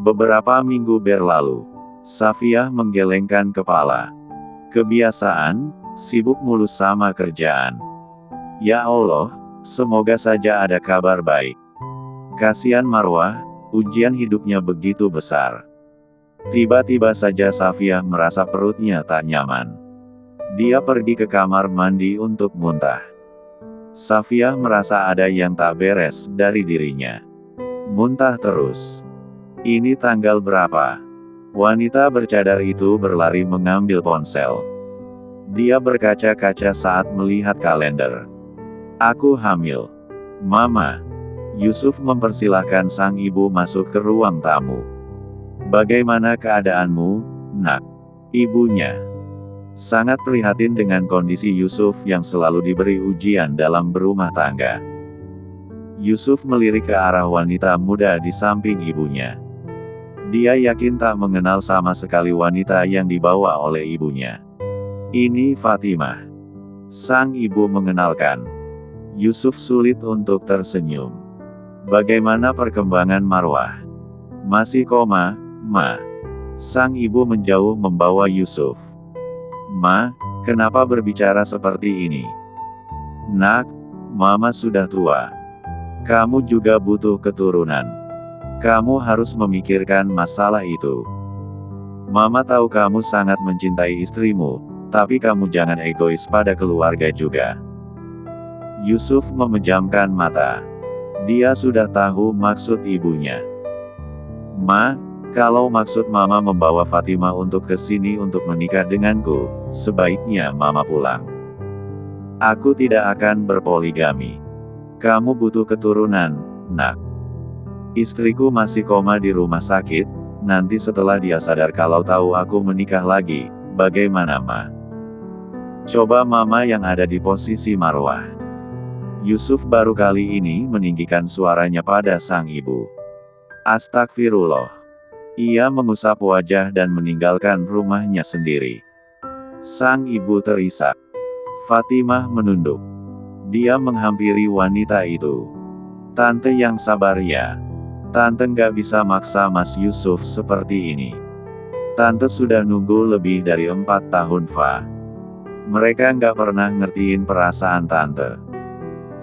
Beberapa minggu berlalu. Safiah menggelengkan kepala. Kebiasaan, sibuk mulu sama kerjaan. Ya Allah, semoga saja ada kabar baik. Kasihan Marwah, ujian hidupnya begitu besar. Tiba-tiba saja Safiah merasa perutnya tak nyaman. Dia pergi ke kamar mandi untuk muntah. Safiah merasa ada yang tak beres dari dirinya. Muntah terus. Ini tanggal berapa? Wanita bercadar itu berlari mengambil ponsel. Dia berkaca-kaca saat melihat kalender. Aku hamil. Mama. Yusuf mempersilahkan sang ibu masuk ke ruang tamu. Bagaimana keadaanmu, nak? Ibunya sangat prihatin dengan kondisi Yusuf yang selalu diberi ujian dalam berumah tangga. Yusuf melirik ke arah wanita muda di samping ibunya. Dia yakin tak mengenal sama sekali wanita yang dibawa oleh ibunya. Ini Fatimah. Sang ibu mengenalkan. Yusuf sulit untuk tersenyum. Bagaimana perkembangan Marwah? Masih koma, Ma. Sang ibu menjauh membawa Yusuf. Ma, kenapa berbicara seperti ini? Nak, Mama sudah tua. Kamu juga butuh keturunan. Kamu harus memikirkan masalah itu. Mama tahu kamu sangat mencintai istrimu, tapi kamu jangan egois pada keluarga juga. Yusuf memejamkan mata. Dia sudah tahu maksud ibunya. Ma, kalau maksud Mama membawa Fatimah untuk ke sini untuk menikah denganku, sebaiknya Mama pulang. Aku tidak akan berpoligami. Kamu butuh keturunan, nak. Istriku masih koma di rumah sakit, nanti setelah dia sadar kalau tahu aku menikah lagi, bagaimana Ma? Coba Mama yang ada di posisi Marwah. Yusuf baru kali ini meninggikan suaranya pada sang ibu. Astagfirullah. Ia mengusap wajah dan meninggalkan rumahnya sendiri. Sang ibu terisak. Fatimah menunduk. Dia menghampiri wanita itu. Tante yang sabar ya. Tante nggak bisa maksa Mas Yusuf seperti ini. Tante sudah nunggu lebih dari 4 tahun Fa. Mereka nggak pernah ngertiin perasaan Tante.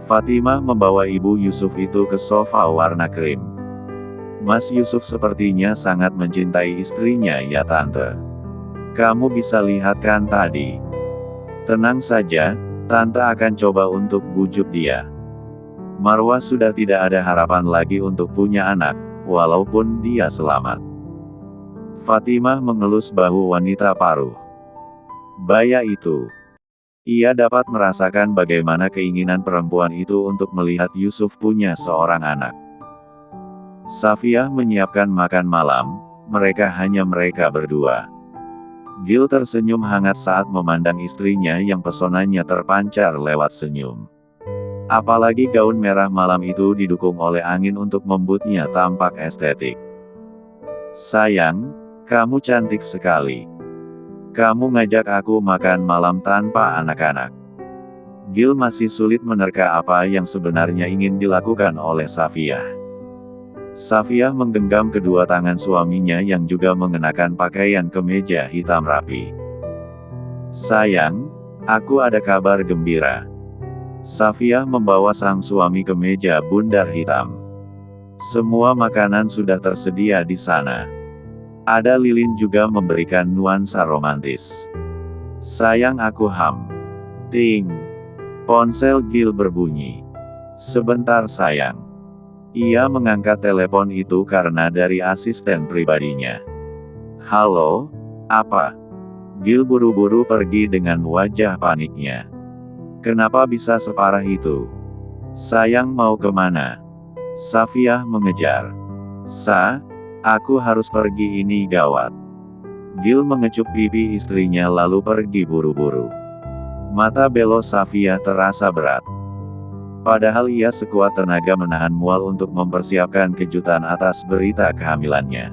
Fatimah membawa ibu Yusuf itu ke sofa warna krim. Mas Yusuf sepertinya sangat mencintai istrinya ya Tante. Kamu bisa lihat kan tadi. Tenang saja, Tante akan coba untuk bujuk dia. Marwah sudah tidak ada harapan lagi untuk punya anak, walaupun dia selamat. Fatimah mengelus bahu wanita paruh baya itu. Ia dapat merasakan bagaimana keinginan perempuan itu untuk melihat Yusuf punya seorang anak. Safiah menyiapkan makan malam, mereka berdua. Gil tersenyum hangat saat memandang istrinya yang pesonanya terpancar lewat senyum. Apalagi gaun merah malam itu didukung oleh angin untuk membuatnya tampak estetik. Sayang, kamu cantik sekali. Kamu ngajak aku makan malam tanpa anak-anak. Gil masih sulit menerka apa yang sebenarnya ingin dilakukan oleh Safiah. Safiah menggenggam kedua tangan suaminya yang juga mengenakan pakaian kemeja hitam rapi. Sayang, aku ada kabar gembira. Safiah membawa sang suami ke meja bundar hitam. Semua makanan sudah tersedia di sana. Ada lilin juga memberikan nuansa romantis. Sayang aku Ting. Ponsel Gil berbunyi. Sebentar sayang. Ia mengangkat telepon itu karena dari asisten pribadinya. Halo, apa? Gil buru-buru pergi dengan wajah paniknya. Kenapa bisa separah itu? Sayang mau kemana? Safiah mengejar. Aku harus pergi ini gawat. Gil mengecup pipi istrinya lalu pergi buru-buru. Mata belo Safiah terasa berat. Padahal ia sekuat tenaga menahan mual untuk mempersiapkan kejutan atas berita kehamilannya.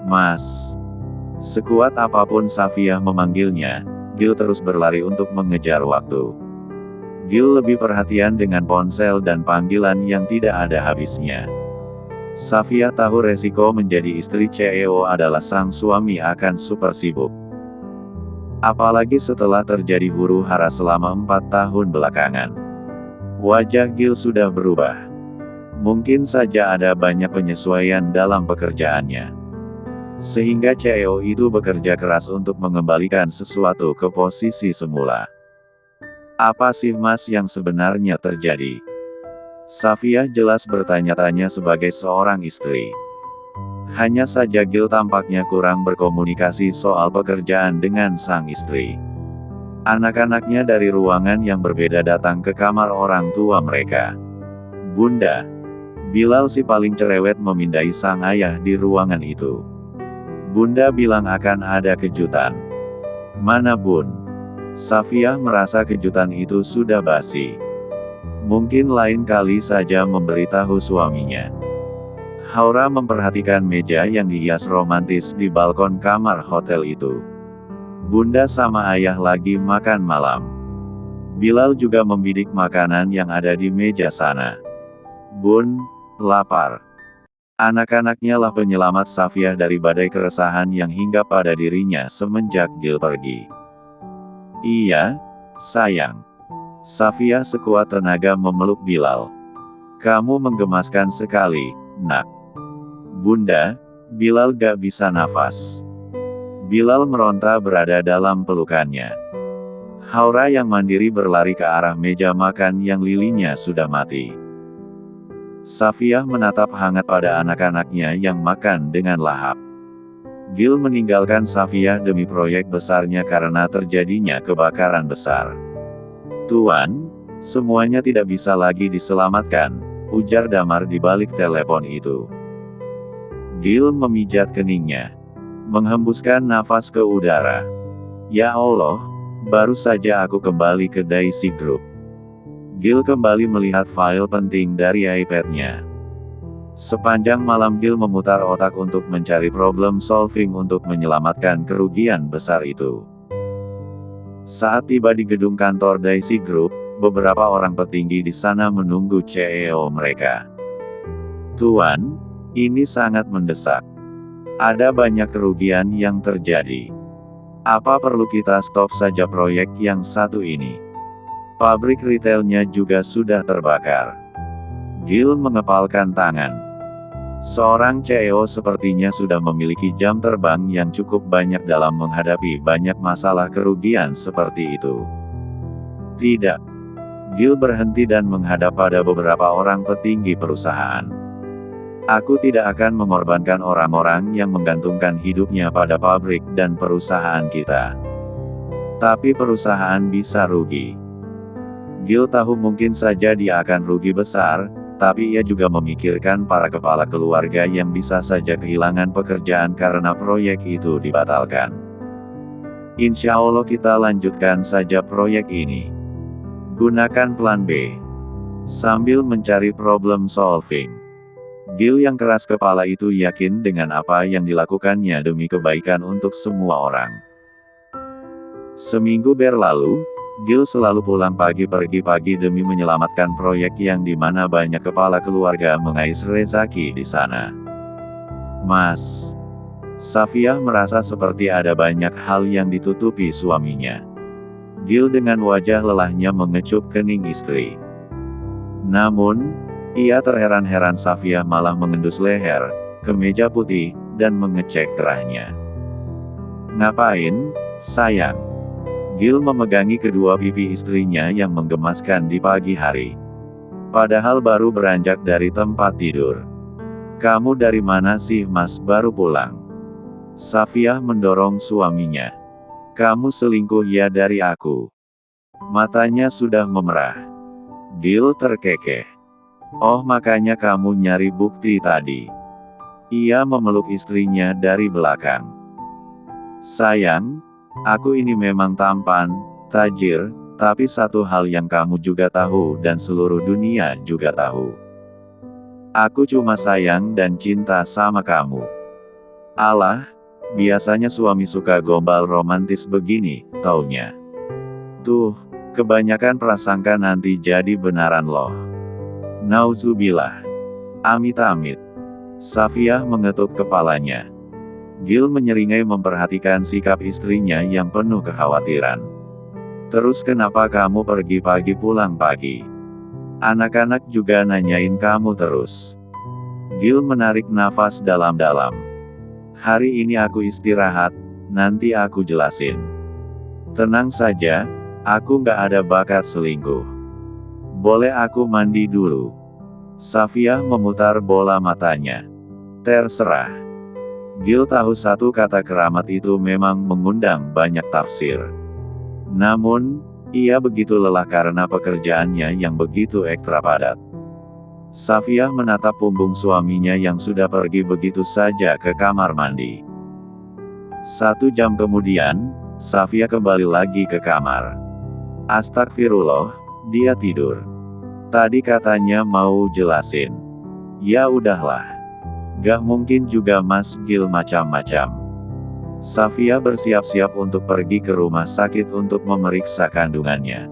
Mas. Sekuat apapun Safiah memanggilnya, Gil terus berlari untuk mengejar waktu. Gil lebih perhatian dengan ponsel dan panggilan yang tidak ada habisnya. Safia tahu resiko menjadi istri CEO adalah sang suami akan super sibuk. Apalagi setelah terjadi huru-hara selama 4 tahun belakangan. Wajah Gil sudah berubah. Mungkin saja ada banyak penyesuaian dalam pekerjaannya. Sehingga CEO itu bekerja keras untuk mengembalikan sesuatu ke posisi semula. Apa sih Mas yang sebenarnya terjadi? Safia jelas bertanya-tanya sebagai seorang istri. Hanya saja Gil tampaknya kurang berkomunikasi soal pekerjaan dengan sang istri. Anak-anaknya dari ruangan yang berbeda datang ke kamar orang tua mereka. Bunda. Bilal si paling cerewet memindai sang ayah di ruangan itu. Bunda bilang akan ada kejutan. Mana Bun? Safia merasa kejutan itu sudah basi. Mungkin lain kali saja memberitahu suaminya. Haura memperhatikan meja yang dihias romantis di balkon kamar hotel itu. Bunda sama ayah lagi makan malam. Bilal juga membidik makanan yang ada di meja sana. Bun, lapar. Anak-anaknya lah penyelamat Safia dari badai keresahan yang hinggap pada dirinya semenjak Gil pergi. Iya, sayang. Safia sekuat tenaga memeluk Bilal. Kamu menggemaskan sekali, nak. Bunda, Bilal gak bisa nafas. Bilal meronta berada dalam pelukannya. Haura yang mandiri berlari ke arah meja makan yang lilinnya sudah mati. Safia menatap hangat pada anak-anaknya yang makan dengan lahap. Gil meninggalkan Safia demi proyek besarnya karena terjadinya kebakaran besar. Tuan, semuanya tidak bisa lagi diselamatkan, ujar Damar di balik telepon itu. Gil memijat keningnya. Menghembuskan nafas ke udara. Ya Allah, baru saja aku kembali ke Daisy Group. Gil kembali melihat file penting dari iPad-nya. Sepanjang malam Gil memutar otak untuk mencari problem solving untuk menyelamatkan kerugian besar itu. Saat tiba di gedung kantor Daisy Group, beberapa orang petinggi di sana menunggu CEO mereka. Tuan, ini sangat mendesak. Ada banyak kerugian yang terjadi. Apa perlu kita stop saja proyek yang satu ini? Pabrik retailnya juga sudah terbakar. Gil mengepalkan tangan. Seorang CEO sepertinya sudah memiliki jam terbang yang cukup banyak dalam menghadapi banyak masalah kerugian seperti itu. Tidak. Gil berhenti dan menghadap pada beberapa orang petinggi perusahaan. Aku tidak akan mengorbankan orang-orang yang menggantungkan hidupnya pada pabrik dan perusahaan kita. Tapi perusahaan bisa rugi. Gil tahu mungkin saja dia akan rugi besar, tapi ia juga memikirkan para kepala keluarga yang bisa saja kehilangan pekerjaan karena proyek itu dibatalkan. Insya Allah kita lanjutkan saja proyek ini. Gunakan plan B. Sambil mencari problem solving. Gil yang keras kepala itu yakin dengan apa yang dilakukannya demi kebaikan untuk semua orang. Seminggu berlalu, Gil selalu pulang pergi pagi demi menyelamatkan proyek yang dimana banyak kepala keluarga mengais rezeki di sana. Mas. Safia merasa seperti ada banyak hal yang ditutupi suaminya. Gil dengan wajah lelahnya mengecup kening istri. Namun, ia terheran-heran Safia malah mengendus leher, ke meja putih, dan mengecek kerahnya. Ngapain, sayang? Gil memegangi kedua pipi istrinya yang menggemaskan di pagi hari. Padahal baru beranjak dari tempat tidur. Kamu dari mana sih Mas baru pulang? Safia mendorong suaminya. Kamu selingkuh ya dari aku. Matanya sudah memerah. Gil terkekeh. Oh makanya kamu nyari bukti tadi. Ia memeluk istrinya dari belakang. Sayang, aku ini memang tampan, tajir, tapi satu hal yang kamu juga tahu dan seluruh dunia juga tahu. Aku cuma sayang dan cinta sama kamu. Alah, biasanya suami suka gombal romantis begini, taunya. Tuh, kebanyakan prasangka nanti jadi benaran loh. Nauzubillah. Amit-amit. Safiyah mengetuk kepalanya. Gil menyeringai memperhatikan sikap istrinya yang penuh kekhawatiran. Terus kenapa kamu pergi pagi pulang pagi? Anak-anak juga nanyain kamu terus. Gil menarik nafas dalam-dalam. Hari ini aku istirahat, nanti aku jelasin. Tenang saja, aku nggak ada bakat selingkuh. Boleh aku mandi dulu? Safiyah memutar bola matanya. Terserah. Gil tahu satu kata keramat itu memang mengundang banyak tafsir. Namun, ia begitu lelah karena pekerjaannya yang begitu ekstra padat. Safiyah menatap punggung suaminya yang sudah pergi begitu saja ke kamar mandi. 1 jam kemudian, Safiyah kembali lagi ke kamar. Astagfirullah, dia tidur. Tadi katanya mau jelasin. Ya udahlah. Gak mungkin juga Mas Gil macam-macam. Safiyah bersiap-siap untuk pergi ke rumah sakit untuk memeriksa kandungannya.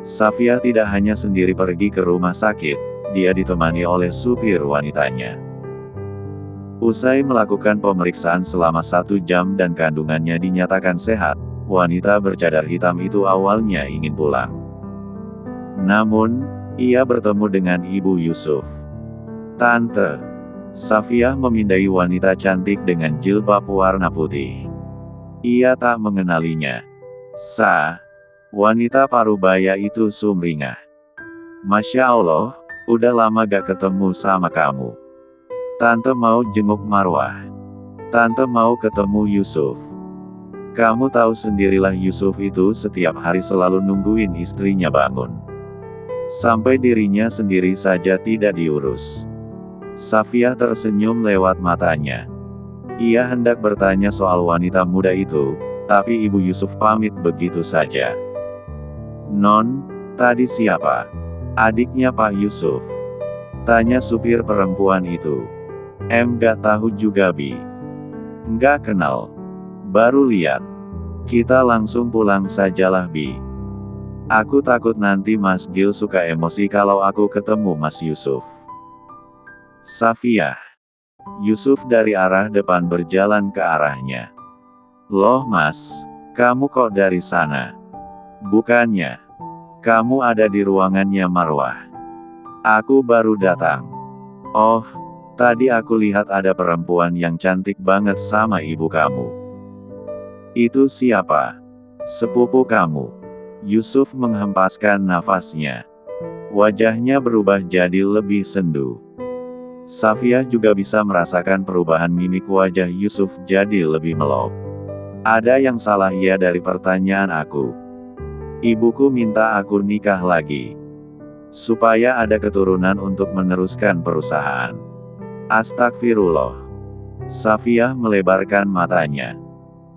Safiyah tidak hanya sendiri pergi ke rumah sakit, dia ditemani oleh supir wanitanya. Usai melakukan pemeriksaan selama 1 jam dan kandungannya dinyatakan sehat, wanita bercadar hitam itu awalnya ingin pulang. Namun, ia bertemu dengan Ibu Yusuf. Tante. Safiyah memindai wanita cantik dengan jilbab warna putih. Ia tak mengenalinya. Wanita parubaya itu sumringah. Masya Allah, udah lama gak ketemu sama kamu. Tante mau jenguk Marwah. Tante mau ketemu Yusuf. Kamu tahu sendirilah Yusuf itu setiap hari selalu nungguin istrinya bangun. Sampai dirinya sendiri saja tidak diurus. Safiyah tersenyum lewat matanya. Ia hendak bertanya soal wanita muda itu, tapi Ibu Yusuf pamit begitu saja. Non, tadi siapa? Adiknya Pak Yusuf. Tanya supir perempuan itu. Gak tahu juga Bi. Nggak kenal. Baru lihat. Kita langsung pulang sajalah Bi. Aku takut nanti Mas Gil suka emosi kalau aku ketemu Mas Yusuf. Safiyah. Yusuf dari arah depan berjalan ke arahnya. Loh Mas, kamu kok dari sana? Bukannya, kamu ada di ruangannya Marwah. Aku baru datang. Oh, tadi aku lihat ada perempuan yang cantik banget sama ibu kamu. Itu siapa? Sepupu kamu. Yusuf menghempaskan nafasnya. Wajahnya berubah jadi lebih sendu. Safiyah juga bisa merasakan perubahan mimik wajah Yusuf jadi lebih mellow. Ada yang salah ya dari pertanyaan aku. Ibuku minta aku nikah lagi. Supaya ada keturunan untuk meneruskan perusahaan. Astagfirullah. Safiyah melebarkan matanya.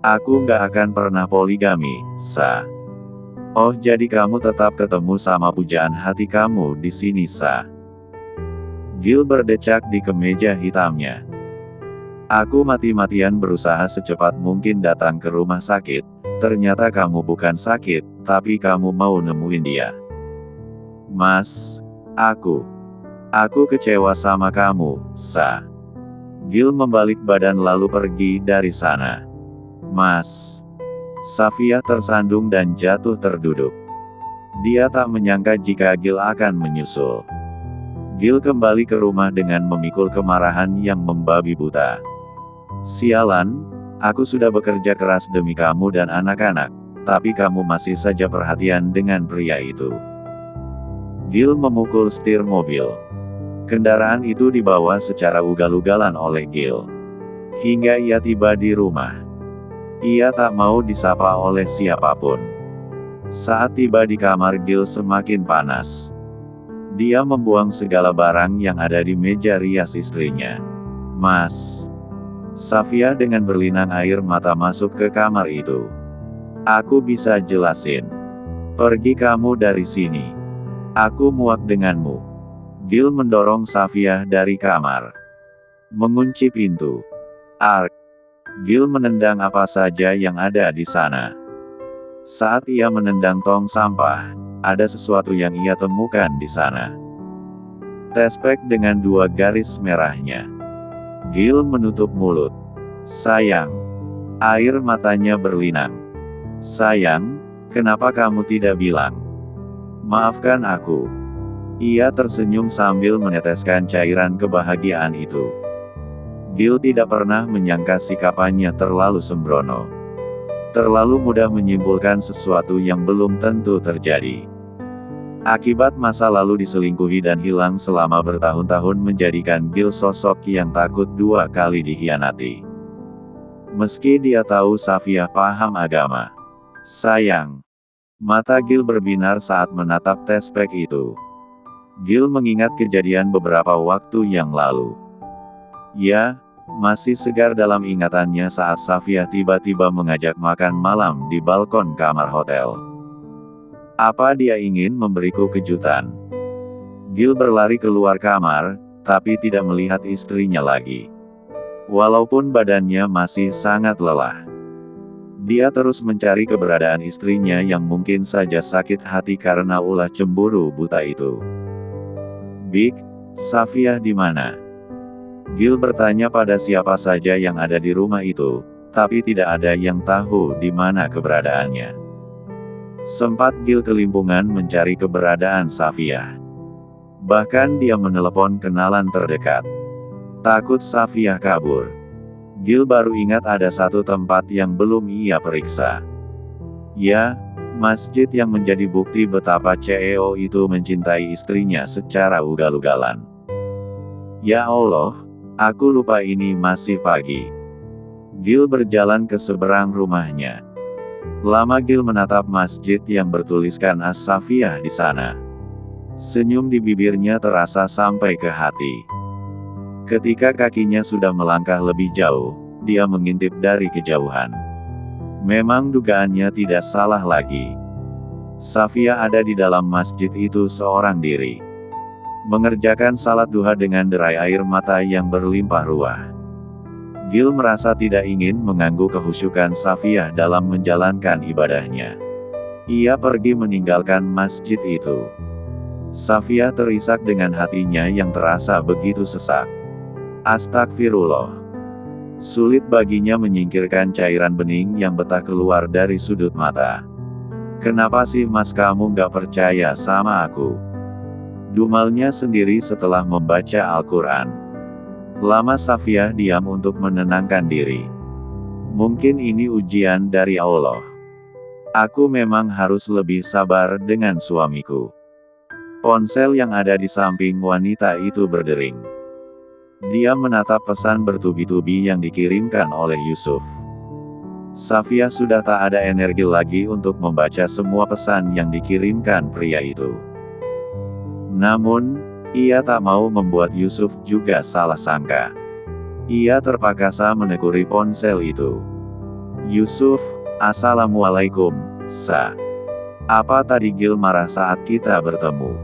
Aku nggak akan pernah poligami, Sa. Oh jadi kamu tetap ketemu sama pujaan hati kamu di sini Sa. Gil berdecak di kemeja hitamnya. Aku mati-matian berusaha secepat mungkin datang ke rumah sakit, ternyata kamu bukan sakit, tapi kamu mau nemuin dia. Mas, aku kecewa sama kamu, Sa. Gil membalik badan lalu pergi dari sana. Mas. Safiyah tersandung dan jatuh terduduk. Dia tak menyangka jika Gil akan menyusul. Gil kembali ke rumah dengan memikul kemarahan yang membabi buta. Sialan, aku sudah bekerja keras demi kamu dan anak-anak, tapi kamu masih saja perhatian dengan pria itu. Gil memukul setir mobil. Kendaraan itu dibawa secara ugal-ugalan oleh Gil. Hingga ia tiba di rumah. Ia tak mau disapa oleh siapapun. Saat tiba di kamar Gil semakin panas. Dia membuang segala barang yang ada di meja rias istrinya. Mas. Safiyah dengan berlinang air mata masuk ke kamar itu. Aku bisa jelasin. Pergi kamu dari sini. Aku muak denganmu. Gil mendorong Safiyah dari kamar. Mengunci pintu. Ark. Gil menendang apa saja yang ada di sana. Saat ia menendang tong sampah, ada sesuatu yang ia temukan di sana. Tespek dengan 2 garis merahnya. Gil menutup mulut. Sayang. Air matanya berlinang. Sayang, kenapa kamu tidak bilang? Maafkan aku. Ia tersenyum sambil meneteskan cairan kebahagiaan itu. Gil tidak pernah menyangka sikapannya terlalu sembrono. Terlalu mudah menyimpulkan sesuatu yang belum tentu terjadi. Akibat masa lalu diselingkuhi dan hilang selama bertahun-tahun menjadikan Gil sosok yang takut dua kali dikhianati. Meski dia tahu Safia paham agama. Sayang. Mata Gil berbinar saat menatap tespek itu. Gil mengingat kejadian beberapa waktu yang lalu. Ya, masih segar dalam ingatannya saat Safia tiba-tiba mengajak makan malam di balkon kamar hotel. Apa dia ingin memberiku kejutan? Gil berlari keluar kamar, tapi tidak melihat istrinya lagi. Walaupun badannya masih sangat lelah. Dia terus mencari keberadaan istrinya yang mungkin saja sakit hati karena ulah cemburu buta itu. Big, Safia di mana? Gil bertanya pada siapa saja yang ada di rumah itu, tapi tidak ada yang tahu di mana keberadaannya. Sempat Gil kelimpungan mencari keberadaan Safia. Bahkan dia menelepon kenalan terdekat. Takut Safia kabur. Gil baru ingat ada satu tempat yang belum ia periksa. Ya, masjid yang menjadi bukti betapa CEO itu mencintai istrinya secara ugal-ugalan. Ya Allah, aku lupa ini masih pagi. Gil berjalan ke seberang rumahnya. Lama Gil menatap masjid yang bertuliskan As-Safiyah di sana. Senyum di bibirnya terasa sampai ke hati. Ketika kakinya sudah melangkah lebih jauh, dia mengintip dari kejauhan. Memang dugaannya tidak salah lagi. Safia ada di dalam masjid itu seorang diri. Mengerjakan salat duha dengan derai air mata yang berlimpah ruah. Gil merasa tidak ingin mengganggu kehusyukan Safia dalam menjalankan ibadahnya. Ia pergi meninggalkan masjid itu. Safia terisak dengan hatinya yang terasa begitu sesak. Astagfirullah. Sulit baginya menyingkirkan cairan bening yang betah keluar dari sudut mata. Kenapa sih mas kamu gak percaya sama aku? Dumalnya sendiri setelah membaca Al-Quran. Lama Safia diam untuk menenangkan diri. Mungkin ini ujian dari Allah. Aku memang harus lebih sabar dengan suamiku. Ponsel yang ada di samping wanita itu berdering. Dia menatap pesan bertubi-tubi yang dikirimkan oleh Yusuf. Safia sudah tak ada energi lagi untuk membaca semua pesan yang dikirimkan pria itu. Namun, ia tak mau membuat Yusuf juga salah sangka. Ia terpaksa menekuni ponsel itu. Yusuf, Assalamualaikum, Sa. Apa tadi Gil marah saat kita bertemu?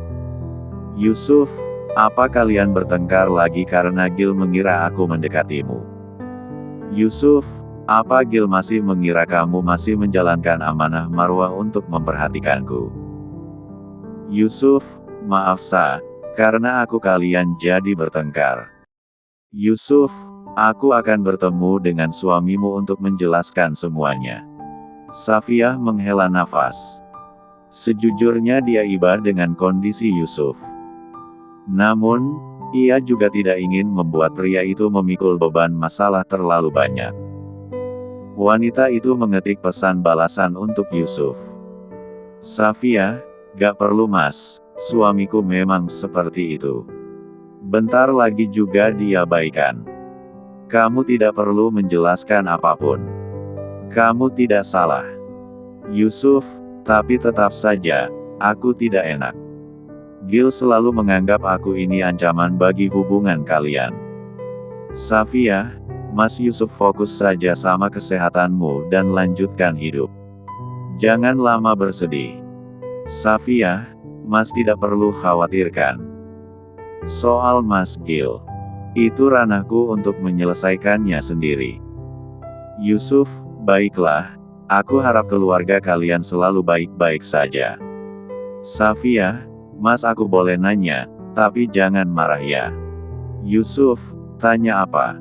Yusuf, apa kalian bertengkar lagi karena Gil mengira aku mendekatimu? Yusuf, apa Gil masih mengira kamu masih menjalankan amanah Marwah untuk memperhatikanku? Yusuf, maaf Sa, karena aku kalian jadi bertengkar. Yusuf, aku akan bertemu dengan suamimu untuk menjelaskan semuanya. Safia menghela nafas. Sejujurnya dia iba dengan kondisi Yusuf. Namun, ia juga tidak ingin membuat pria itu memikul beban masalah terlalu banyak. Wanita itu mengetik pesan balasan untuk Yusuf. Safia, gak perlu mas, suamiku memang seperti itu. Bentar lagi juga dia baikan. Kamu tidak perlu menjelaskan apapun. Kamu tidak salah. Yusuf, tapi tetap saja, aku tidak enak. Gil selalu menganggap aku ini ancaman bagi hubungan kalian. Safia, Mas Yusuf fokus saja sama kesehatanmu dan lanjutkan hidup. Jangan lama bersedih. Safia, Mas tidak perlu khawatirkan. Soal Mas Gil, itu ranahku untuk menyelesaikannya sendiri. Yusuf, baiklah, aku harap keluarga kalian selalu baik-baik saja. Safia, Mas aku boleh nanya, tapi jangan marah ya. Yusuf, tanya apa?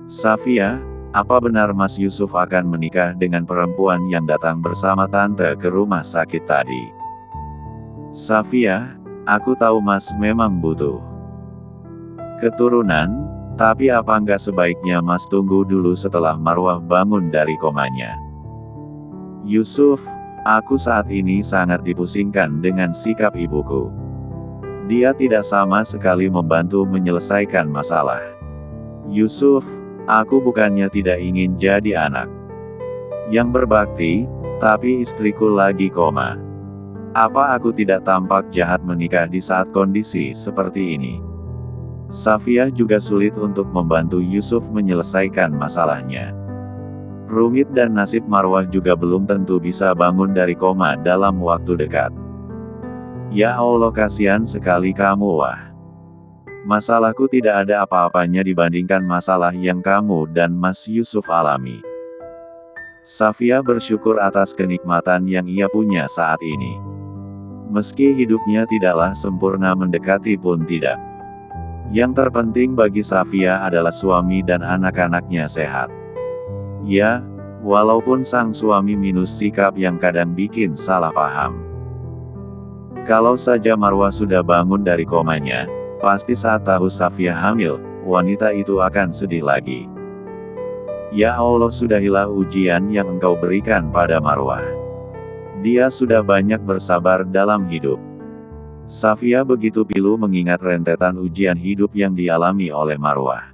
Safia, apa benar Mas Yusuf akan menikah dengan perempuan yang datang bersama tante ke rumah sakit tadi? Safia, aku tahu Mas memang butuh keturunan, tapi apa nggak sebaiknya Mas tunggu dulu setelah Marwah bangun dari komanya? Yusuf, aku saat ini sangat dipusingkan dengan sikap ibuku. Dia tidak sama sekali membantu menyelesaikan masalah. Yusuf, aku bukannya tidak ingin jadi anak yang berbakti, tapi istriku lagi koma. Apa aku tidak tampak jahat menikah di saat kondisi seperti ini? Safia juga sulit untuk membantu Yusuf menyelesaikan masalahnya. Rumit dan nasib Marwah juga belum tentu bisa bangun dari koma dalam waktu dekat. Ya Allah, kasihan sekali kamu, wah. Masalahku tidak ada apa-apanya dibandingkan masalah yang kamu dan Mas Yusuf alami. Safia bersyukur atas kenikmatan yang ia punya saat ini. Meski hidupnya tidaklah sempurna, mendekati pun tidak. Yang terpenting bagi Safia adalah suami dan anak-anaknya sehat. Ya, walaupun sang suami minus sikap yang kadang bikin salah paham. Kalau saja Marwah sudah bangun dari komanya, pasti saat tahu Safia hamil, wanita itu akan sedih lagi. Ya Allah, sudahilah ujian yang Engkau berikan pada Marwah. Dia sudah banyak bersabar dalam hidup. Safia begitu pilu mengingat rentetan ujian hidup yang dialami oleh Marwah.